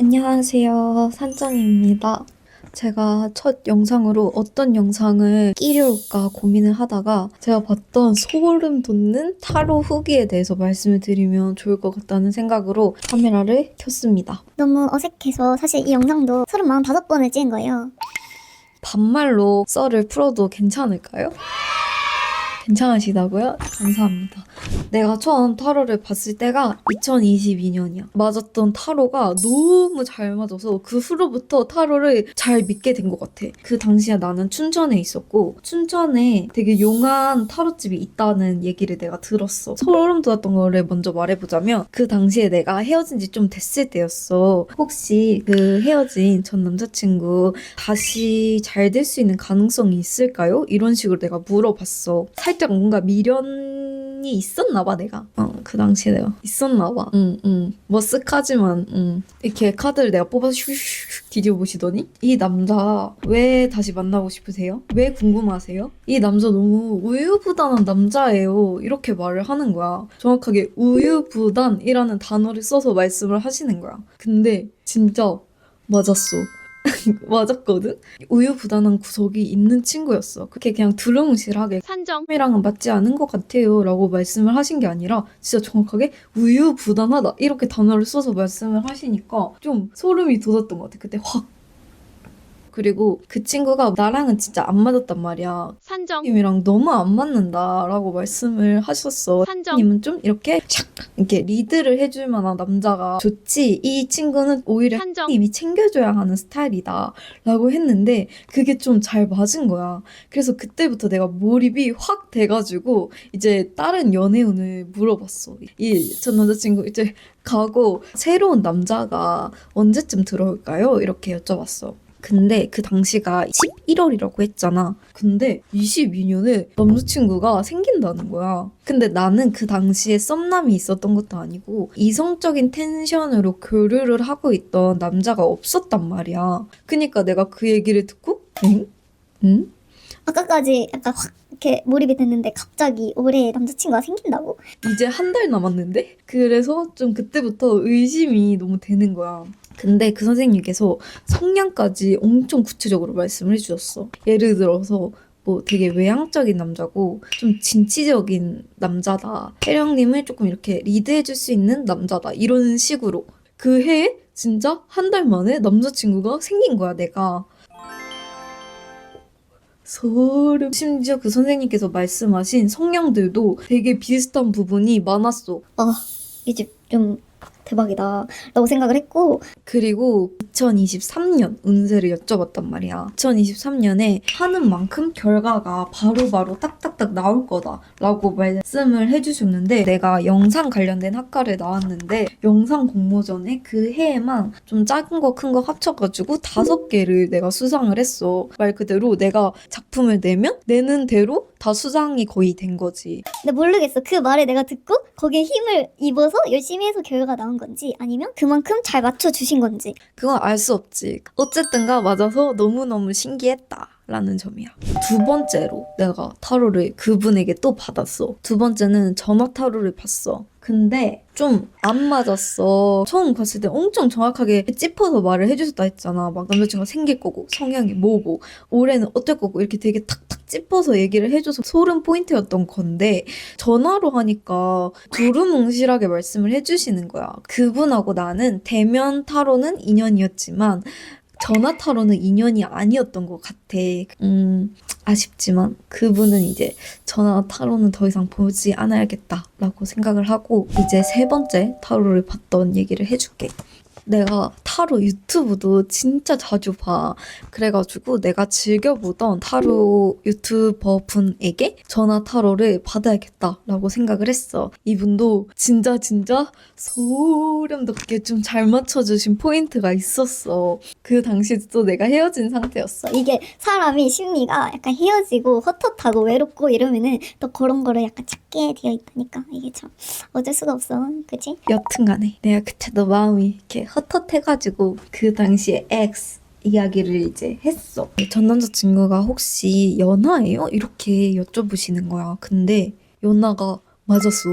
안녕하세요. 산정입니다. 제가 첫 영상으로 어떤 영상을 끼려올까 고민을 하다가 제가 봤던 소름 돋는 타로 후기에 대해서 말씀을 드리면 좋을 것 같다는 생각으로 카메라를 켰습니다. 너무 어색해서 사실 이 영상도 35번을 찍은 거예요. 반말로 썰을 풀어도 괜찮을까요? 괜찮으시다고요? 감사합니다. 내가 처음 타로를 봤을 때가 2022년이야. 맞았던 타로가 너무 잘 맞아서 그 후로부터 타로를 잘 믿게 된 것 같아. 그 당시에 나는 춘천에 있었고 춘천에 되게 용한 타로집이 있다는 얘기를 내가 들었어. 소름 돋았던 거를 먼저 말해보자면 그 당시에 내가 헤어진 지 좀 됐을 때였어. 혹시 그 헤어진 전 남자친구 다시 잘 될 수 있는 가능성이 있을까요? 이런 식으로 내가 물어봤어. 살짝 뭔가 미련이 있었나 봐, 내가. 그 당시에 내가 있었나 봐. 머쓱하지만, 이렇게 카드를 내가 뽑아서 슉슉슉 뒤집어 보시더니 이 남자 왜 다시 만나고 싶으세요? 왜 궁금하세요? 이 남자 너무 우유부단한 남자예요. 이렇게 말을 하는 거야. 정확하게 우유부단이라는 단어를 써서 말씀을 하시는 거야. 근데 진짜 맞았어. 맞았거든? 우유부단한 구석이 있는 친구였어. 그렇게 그냥 두루뭉실하게 산정이랑은 맞지 않은 것 같아요 라고 말씀을 하신 게 아니라 진짜 정확하게 우유부단하다 이렇게 단어를 써서 말씀을 하시니까 좀 소름이 돋았던 것 같아. 그때 확. 그리고 그 친구가 나랑은 진짜 안 맞았단 말이야. 산정님이랑 너무 안 맞는다라고 말씀을 하셨어. 산정님은 좀 이렇게 샥 이렇게 리드를 해줄 만한 남자가 좋지. 이 친구는 오히려 산정님이 챙겨줘야 하는 스타일이다 라고 했는데 그게 좀 잘 맞은 거야. 그래서 그때부터 내가 몰입이 확 돼가지고 이제 다른 연애운을 물어봤어. 이 전 남자친구 이제 가고 새로운 남자가 언제쯤 들어올까요? 이렇게 여쭤봤어. 근데 그 당시가 11월이라고 했잖아. 근데 22년에 남자친구가 생긴다는 거야. 근데 나는 그 당시에 썸남이 있었던 것도 아니고 이성적인 텐션으로 교류를 하고 있던 남자가 없었단 말이야. 그니까 내가 그 얘기를 듣고 응? 응? 아까까지 약간 확 이렇게 몰입이 됐는데 갑자기 올해 남자친구가 생긴다고? 이제 한 달 남았는데? 그래서 좀 그때부터 의심이 너무 되는 거야. 근데 그 선생님께서 성향까지 엄청 구체적으로 말씀을 해주셨어. 예를 들어서 뭐 되게 외향적인 남자고 좀 진취적인 남자다. 혜령님을 조금 이렇게 리드해줄 수 있는 남자다. 이런 식으로. 그 해에 진짜 한 달 만에 남자친구가 생긴 거야, 내가. 소름. 심지어 그 선생님께서 말씀하신 성향들도 되게 비슷한 부분이 많았어. 이 집 좀 대박이다 라고 생각을 했고, 그리고 2023년 운세를 여쭤봤단 말이야. 2023년에 하는 만큼 결과가 바로바로 딱딱딱 나올 거다라고 말씀을 해주셨는데 내가 영상 관련된 학과를 나왔는데 영상 공모전에 그 해에만 좀 작은 거 큰 거 합쳐가지고 5개를 내가 수상을 했어. 말 그대로 내가 작품을 내면 내는 대로 다 수상이 거의 된 거지. 근데 모르겠어. 그 말을 내가 듣고 거기에 힘을 입어서 열심히 해서 결과가 나온 건지 아니면 그만큼 잘 맞춰주신 건지. 그건 알 수 없지. 어쨌든가 맞아서 너무너무 신기했다. 라는 점이야. 두 번째로 내가 타로를 그분에게 또 받았어. 두 번째는 전화 타로를 봤어. 근데 좀 안 맞았어. 처음 봤을 때 엄청 정확하게 짚어서 말을 해주셨다 했잖아. 막 남자친구가 생길 거고 성향이 뭐고 올해는 어떨 거고 이렇게 되게 탁탁 짚어서 얘기를 해줘서 소름 포인트였던 건데 전화로 하니까 두루뭉실하게 말씀을 해주시는 거야. 그분하고 나는 대면 타로는 인연이었지만 전화 타로는 인연이 아니었던 것 같아. 아쉽지만 그분은 이제 전화 타로는 더 이상 보지 않아야겠다라고 생각을 하고 이제 세 번째 타로를 봤던 얘기를 해줄게. 내가 타로 유튜브도 진짜 자주 봐. 그래가지고 내가 즐겨보던 타로 유튜버 분에게 전화 타로를 받아야겠다라고 생각을 했어. 이분도 진짜 소름 돋게 좀 잘 맞춰주신 포인트가 있었어. 그 당시도 내가 헤어진 상태였어. 이게 사람이 심리가 약간 헤어지고 헛헛하고 외롭고 이러면은 또 그런 거를 약간 찾게 되어 있다니까. 이게 참 어쩔 수가 없어. 그치? 여튼간에 내가 그때도 마음이 이렇게 헛헛해가지고 그 당시에 X 이야기를 이제 했어. 전 남자친구가 혹시 연하예요? 이렇게 여쭤보시는 거야. 근데 연하가 맞았어.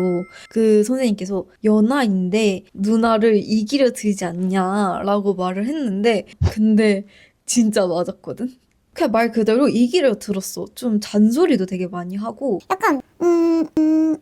그 선생님께서 연하인데 누나를 이기려 들지 않냐라고 말을 했는데 근데 진짜 맞았거든. 그냥 말 그대로 이기려 들었어. 좀 잔소리도 되게 많이 하고 약간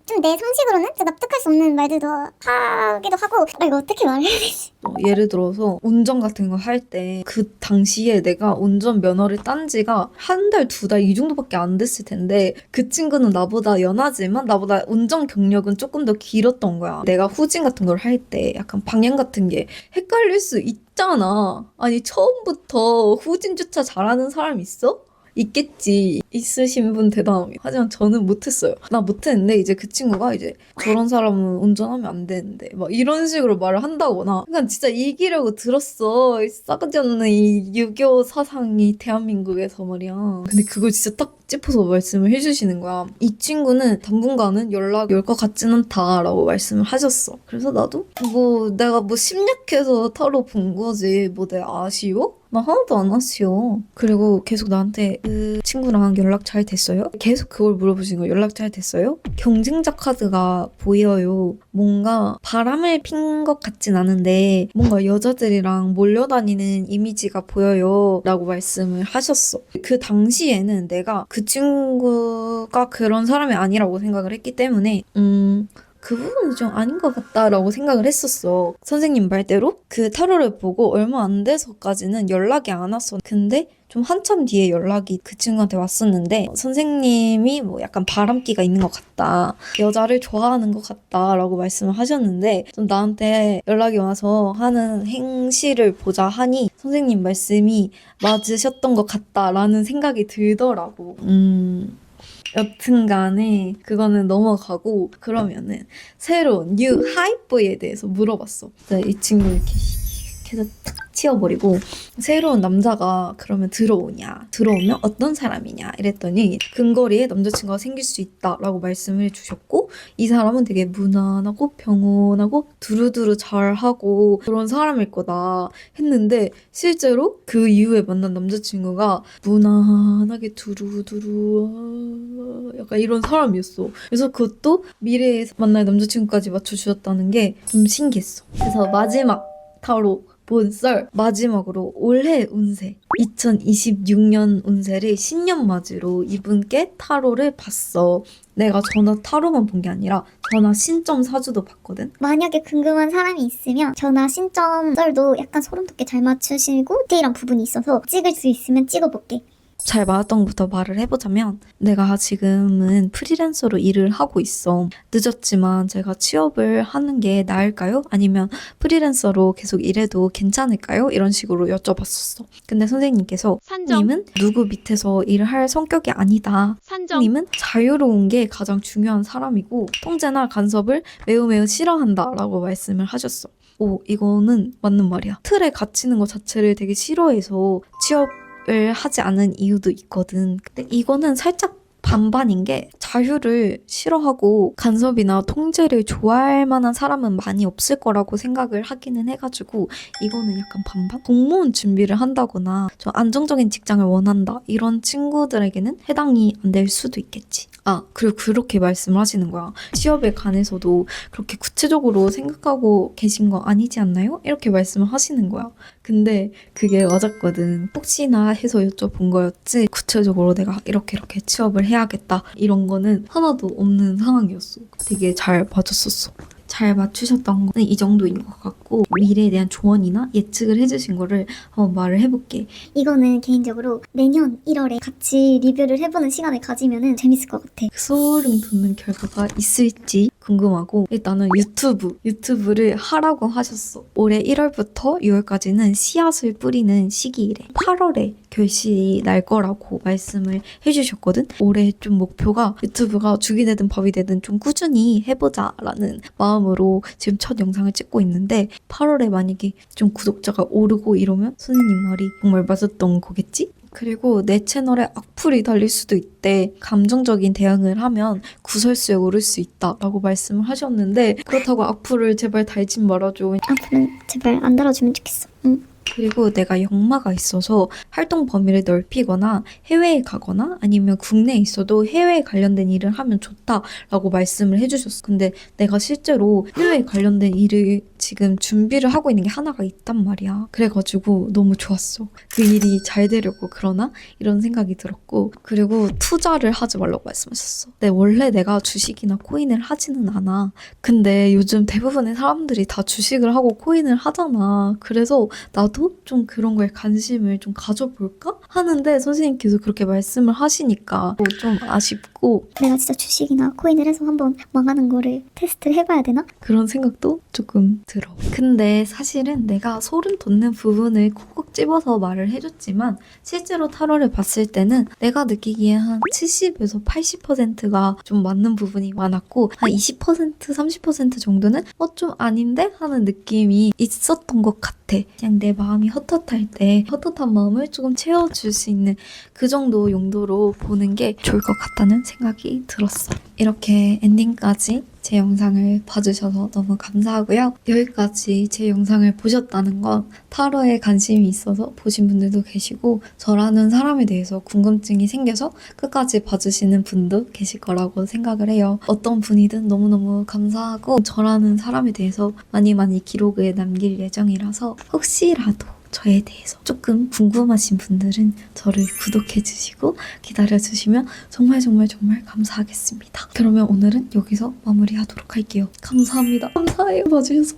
좀 내 상식으로는 좀 납득할 수 없는 말들도 하기도 하고 이거 어떻게 말해야 되지? 예를 들어서 운전 같은 거 할 때 그 당시에 내가 운전 면허를 딴 지가 한 달, 두 달 이 정도밖에 안 됐을 텐데 그 친구는 나보다 연하지만 나보다 운전 경력은 조금 더 길었던 거야. 내가 후진 같은 걸 할 때 약간 방향 같은 게 헷갈릴 수 있잖아. 아니 처음부터 후진 주차 잘하는 사람 있어? 있겠지. 있으신 분 대단합니다. 하지만 저는 못했어요. 나 못했는데 이제 그 친구가 이제 저런 사람은 운전하면 안 되는데 막 이런 식으로 말을 한다거나 그냥 진짜 이기려고 들었어. 이 싸가지 없는 이 유교 사상이 대한민국에서 말이야. 근데 그걸 진짜 딱 짚어서 말씀을 해주시는 거야. 이 친구는 당분간은 연락이 올 것 같진 않다라고 말씀을 하셨어. 그래서 나도 뭐 내가 뭐 심리학해서 타로 본 거지 뭐 내가 아쉬워? 나 하나도 안 아쉬워. 그리고 계속 나한테 그 친구랑 연락 잘 됐어요? 계속 그걸 물어보시는 거예요. 연락 잘 됐어요? 경쟁자 카드가 보여요. 뭔가 바람을 핀 것 같진 않은데 뭔가 여자들이랑 몰려다니는 이미지가 보여요. 라고 말씀을 하셨어. 그 당시에는 내가 그 친구가 그런 사람이 아니라고 생각을 했기 때문에 그 부분은 좀 아닌 것 같다라고 생각을 했었어. 선생님 말대로 그 타로를 보고 얼마 안 돼서까지는 연락이 안 왔어. 근데 좀 한참 뒤에 연락이 그 친구한테 왔었는데 선생님이 뭐 약간 바람기가 있는 것 같다. 여자를 좋아하는 것 같다라고 말씀을 하셨는데 좀 나한테 연락이 와서 하는 행실을 보자 하니 선생님 말씀이 맞으셨던 것 같다라는 생각이 들더라고. 여튼간에 그거는 넘어가고 그러면은 새로운 뉴 하이보이에 대해서 물어봤어. 이 친구 이렇게 계속 탁 치워버리고 새로운 남자가 그러면 들어오냐 들어오면 어떤 사람이냐 이랬더니 근거리에 남자친구가 생길 수 있다라고 말씀을 해주셨고 이 사람은 되게 무난하고 평온하고 두루두루 잘하고 그런 사람일 거다 했는데 실제로 그 이후에 만난 남자친구가 무난하게 두루두루 약간 이런 사람이었어. 그래서 그것도 미래에 만날 남자친구까지 맞춰주셨다는 게 좀 신기했어. 그래서 마지막 타로 본썰 마지막으로 올해 운세 2026년 운세를 신년맞이로 이분께 타로를 봤어. 내가 전화 타로만 본 게 아니라 전화 신점 사주도 봤거든. 만약에 궁금한 사람이 있으면 전화 신점 썰도 약간 소름 돋게 잘 맞추시고 디테일한 부분이 있어서 찍을 수 있으면 찍어볼게. 잘 맞았던 것부터 말을 해보자면 내가 지금은 프리랜서로 일을 하고 있어. 늦었지만 제가 취업을 하는 게 나을까요? 아니면 프리랜서로 계속 일해도 괜찮을까요? 이런 식으로 여쭤봤었어. 근데 선생님께서 님은 누구 밑에서 일을 할 성격이 아니다. 님은 자유로운 게 가장 중요한 사람이고 통제나 간섭을 매우 매우 싫어한다 라고 말씀을 하셨어. 오, 이거는 맞는 말이야. 틀에 갇히는 것 자체를 되게 싫어해서 취업을 하지 않은 이유도 있거든. 근데 이거는 살짝 반반인 게 자유를 싫어하고 간섭이나 통제를 좋아할 만한 사람은 많이 없을 거라고 생각을 하기는 해가지고 이거는 약간 반반? 공무원 준비를 한다거나 좀 안정적인 직장을 원한다 이런 친구들에게는 해당이 안 될 수도 있겠지. 아, 그리고 그렇게 말씀을 하시는 거야. 취업에 관해서도 그렇게 구체적으로 생각하고 계신 거 아니지 않나요? 이렇게 말씀을 하시는 거야. 근데 그게 맞았거든. 혹시나 해서 여쭤본 거였지 구체적으로 내가 이렇게 취업을 해야겠다 이런 거는 하나도 없는 상황이었어. 되게 잘 맞았었어. 잘 맞추셨던 거는 이 정도인 것 같고 미래에 대한 조언이나 예측을 해주신 거를 한번 말을 해볼게. 이거는 개인적으로 내년 1월에 같이 리뷰를 해보는 시간을 가지면 재밌을 것 같아. 소름 돋는 결과가 있을지 궁금하고 일단은 유튜브를 하라고 하셨어. 올해 1월부터 6월까지는 씨앗을 뿌리는 시기이래. 8월에 결실이 날 거라고 말씀을 해주셨거든. 올해 좀 목표가 유튜브가 죽이 되든 밥이 되든 좀 꾸준히 해보자라는 마음으로 지금 첫 영상을 찍고 있는데 8월에 만약에 좀 구독자가 오르고 이러면 선생님 말이 정말 맞았던 거겠지? 그리고 내 채널에 악플이 달릴 수도 있대. 감정적인 대응을 하면 구설수에 오를 수 있다라고 말씀을 하셨는데 그렇다고 악플을 제발 달진 말아줘. 앞으로는 제발 안 달아주면 좋겠어. 응. 그리고 내가 역마가 있어서 활동 범위를 넓히거나 해외에 가거나 아니면 국내에 있어도 해외에 관련된 일을 하면 좋다라고 말씀을 해주셨어. 근데 내가 실제로 해외에 관련된 일을 지금 준비를 하고 있는 게 하나가 있단 말이야. 그래가지고 너무 좋았어. 그 일이 잘 되려고 그러나? 이런 생각이 들었고, 그리고 투자를 하지 말라고 말씀하셨어. 근데 원래 내가 주식이나 코인을 하지는 않아. 근데 요즘 대부분의 사람들이 다 주식을 하고 코인을 하잖아. 그래서 나도 좀 그런 거에 관심을 좀 가져볼까? 하는데 선생님께서 그렇게 말씀을 하시니까 좀 아쉽고 내가 진짜 주식이나 코인을 해서 한번 망하는 거를 테스트를 해봐야 되나? 그런 생각도 조금 들어. 근데 사실은 내가 소름 돋는 부분을 콕콕 집어서 말을 해줬지만 실제로 타로를 봤을 때는 내가 느끼기에 한 70에서 80%가 좀 맞는 부분이 많았고 한 20%, 30% 정도는 좀 아닌데? 하는 느낌이 있었던 것 같아. 그냥 내 마음이 헛헛할 때 헛헛한 마음을 조금 채워줄 수 있는 그 정도 용도로 보는 게 좋을 것 같다는 생각이 들었어. 이렇게 엔딩까지 제 영상을 봐주셔서 너무 감사하고요. 여기까지 제 영상을 보셨다는 건 타로에 관심이 있어서 보신 분들도 계시고 저라는 사람에 대해서 궁금증이 생겨서 끝까지 봐주시는 분도 계실 거라고 생각을 해요. 어떤 분이든 너무너무 감사하고 저라는 사람에 대해서 많이 기록을 남길 예정이라서 혹시라도 저에 대해서 조금 궁금하신 분들은 저를 구독해주시고 기다려주시면 정말 감사하겠습니다. 그러면 오늘은 여기서 마무리하도록 할게요. 감사합니다. 감사해요. 봐주셔서.